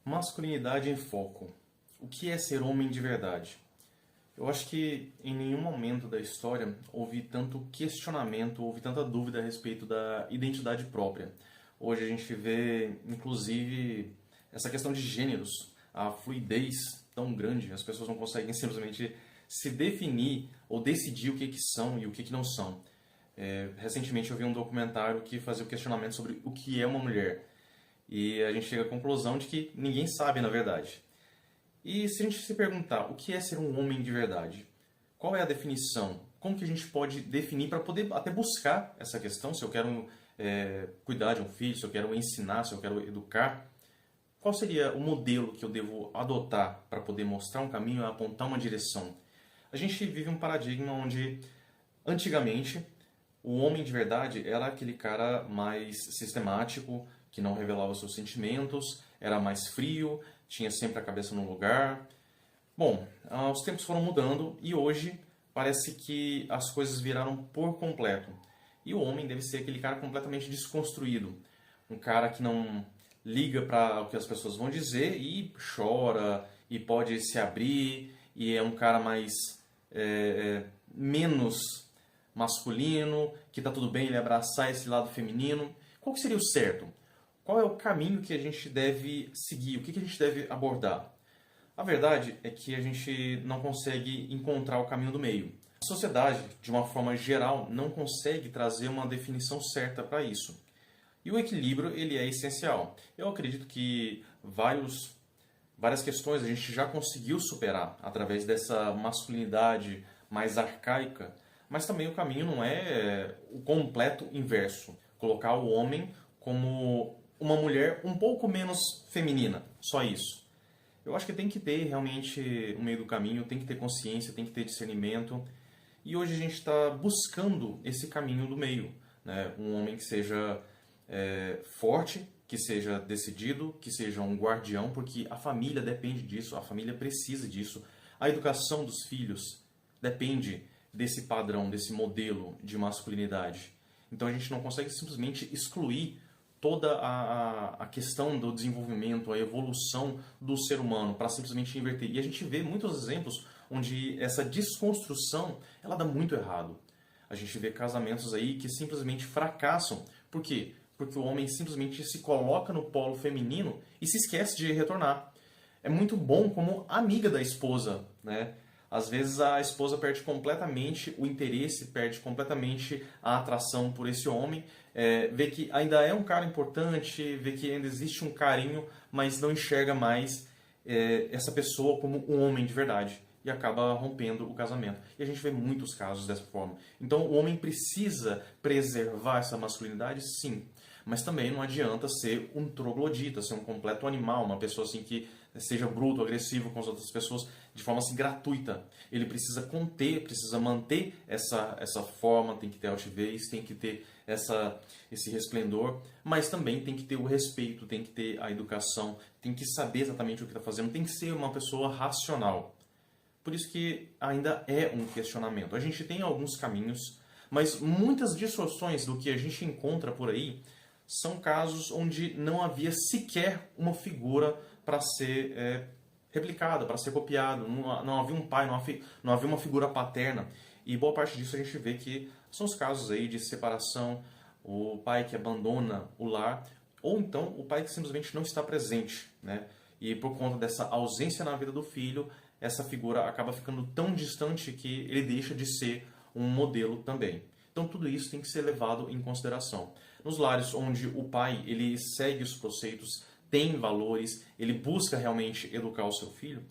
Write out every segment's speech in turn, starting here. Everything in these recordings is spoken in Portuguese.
Masculinidade em foco. O que é ser homem de verdade? Eu acho que em nenhum momento da história houve tanto questionamento, houve tanta dúvida a respeito da identidade própria. Hoje a gente vê, inclusive, essa questão de gêneros, a fluidez tão grande, as pessoas não conseguem simplesmente se definir ou decidir o que são e o que não são. Recentemente eu vi um documentário que fazia o questionamento sobre o que é uma mulher. E a gente chega à conclusão de que ninguém sabe, na verdade. E se a gente se perguntar o que é ser um homem de verdade? Qual é a definição? Como que a gente pode definir para poder até buscar essa questão? Se eu quero cuidar de um filho, se eu quero ensinar, se eu quero educar, qual seria o modelo que eu devo adotar para poder mostrar um caminho, apontar uma direção? A gente vive um paradigma onde, antigamente, o homem de verdade era aquele cara mais sistemático, que não revelava seus sentimentos, era mais frio, tinha sempre a cabeça no lugar. Bom, os tempos foram mudando e hoje parece que as coisas viraram por completo. E o homem deve ser aquele cara completamente desconstruído. Um cara que não liga para o que as pessoas vão dizer e chora e pode se abrir e é um cara mais menos masculino, que tá tudo bem ele abraçar esse lado feminino. Qual que seria o certo? Qual é o caminho que a gente deve seguir? O que a gente deve abordar? A verdade é que a gente não consegue encontrar o caminho do meio. A sociedade, de uma forma geral, não consegue trazer uma definição certa para isso. E o equilíbrio ele é essencial. Eu acredito que várias questões a gente já conseguiu superar através dessa masculinidade mais arcaica, mas também o caminho não é o completo inverso. Colocar o homem como uma mulher um pouco menos feminina, só isso. Eu acho que tem que ter realmente um meio do caminho, tem que ter consciência, tem que ter discernimento. E hoje a gente está buscando esse caminho do meio, né? Um homem que seja forte, que seja decidido, que seja um guardião, porque a família depende disso, a família precisa disso. A educação dos filhos depende desse padrão, desse modelo de masculinidade. Então a gente não consegue simplesmente excluir toda a questão do desenvolvimento, a evolução do ser humano para simplesmente inverter. E a gente vê muitos exemplos onde essa desconstrução ela dá muito errado. A gente vê casamentos aí que simplesmente fracassam. Por quê? Porque o homem simplesmente se coloca no polo feminino e se esquece de retornar. É muito bom como amiga da esposa, né? Às vezes a esposa perde completamente o interesse, perde completamente a atração por esse homem, vê que ainda é um cara importante, vê que ainda existe um carinho, mas não enxerga mais essa pessoa como um homem de verdade e acaba rompendo o casamento. E a gente vê muitos casos dessa forma. Então o homem precisa preservar essa masculinidade, sim. Mas também não adianta ser um troglodita, ser um completo animal, uma pessoa assim que seja bruto, agressivo com as outras pessoas de forma assim gratuita. Ele precisa conter, precisa manter essa forma, tem que ter altivez, tem que ter esse resplendor, mas também tem que ter o respeito, tem que ter a educação, tem que saber exatamente o que está fazendo, tem que ser uma pessoa racional. Por isso que ainda é um questionamento. A gente tem alguns caminhos, mas muitas distorções do que a gente encontra por aí são casos onde não havia sequer uma figura para ser replicada, para ser copiado. Não havia um pai, não havia uma figura paterna. E boa parte disso a gente vê que são os casos aí de separação, o pai que abandona o lar, ou então o pai que simplesmente não está presente, né? E por conta dessa ausência na vida do filho, essa figura acaba ficando tão distante que ele deixa de ser um modelo também. Então tudo isso tem que ser levado em consideração. Nos lares onde o pai ele segue os preceitos, tem valores, ele busca realmente educar o seu filho,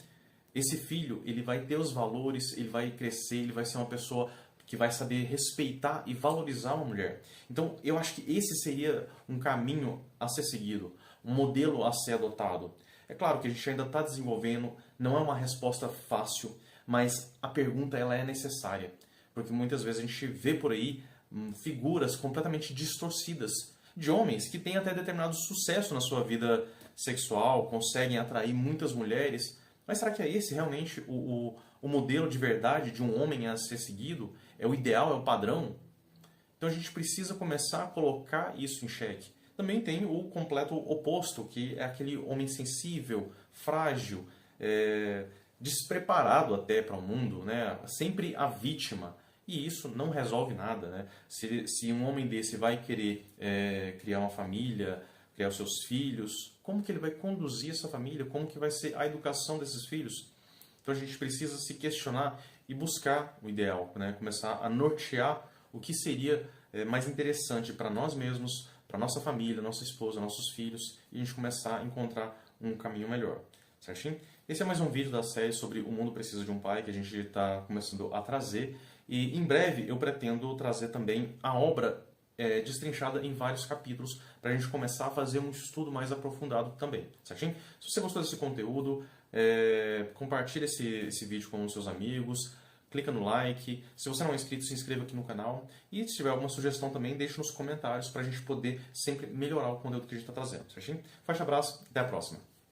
esse filho ele vai ter os valores, ele vai crescer, ele vai ser uma pessoa que vai saber respeitar e valorizar uma mulher. Então eu acho que esse seria um caminho a ser seguido, um modelo a ser adotado. É claro que a gente ainda está desenvolvendo, não é uma resposta fácil, mas a pergunta ela é necessária. Porque muitas vezes a gente vê por aí figuras completamente distorcidas de homens que têm até determinado sucesso na sua vida sexual, conseguem atrair muitas mulheres. Mas será que é esse realmente o modelo de verdade de um homem a ser seguido? É o ideal, é o padrão? Então a gente precisa começar a colocar isso em xeque. Também tem o completo oposto, que é aquele homem sensível, frágil, despreparado até para o mundo, né? Sempre a vítima. E isso não resolve nada, né? Se um homem desse vai querer criar uma família, criar os seus filhos, como que ele vai conduzir essa família? Como que vai ser a educação desses filhos? Então a gente precisa se questionar e buscar o ideal, né? Começar a nortear o que seria mais interessante para nós mesmos, para nossa família, nossa esposa, nossos filhos, e a gente começar a encontrar um caminho melhor. Certinho? Esse é mais um vídeo da série sobre O Mundo Precisa de um Pai, que a gente está começando a trazer. E em breve eu pretendo trazer também a obra destrinchada em vários capítulos, para a gente começar a fazer um estudo mais aprofundado também. Certinho? Se você gostou desse conteúdo, compartilhe esse vídeo com os seus amigos, clica no like. Se você não é inscrito, se inscreva aqui no canal. E se tiver alguma sugestão também, deixe nos comentários para a gente poder sempre melhorar o conteúdo que a gente está trazendo. Certinho? Forte abraço, até a próxima.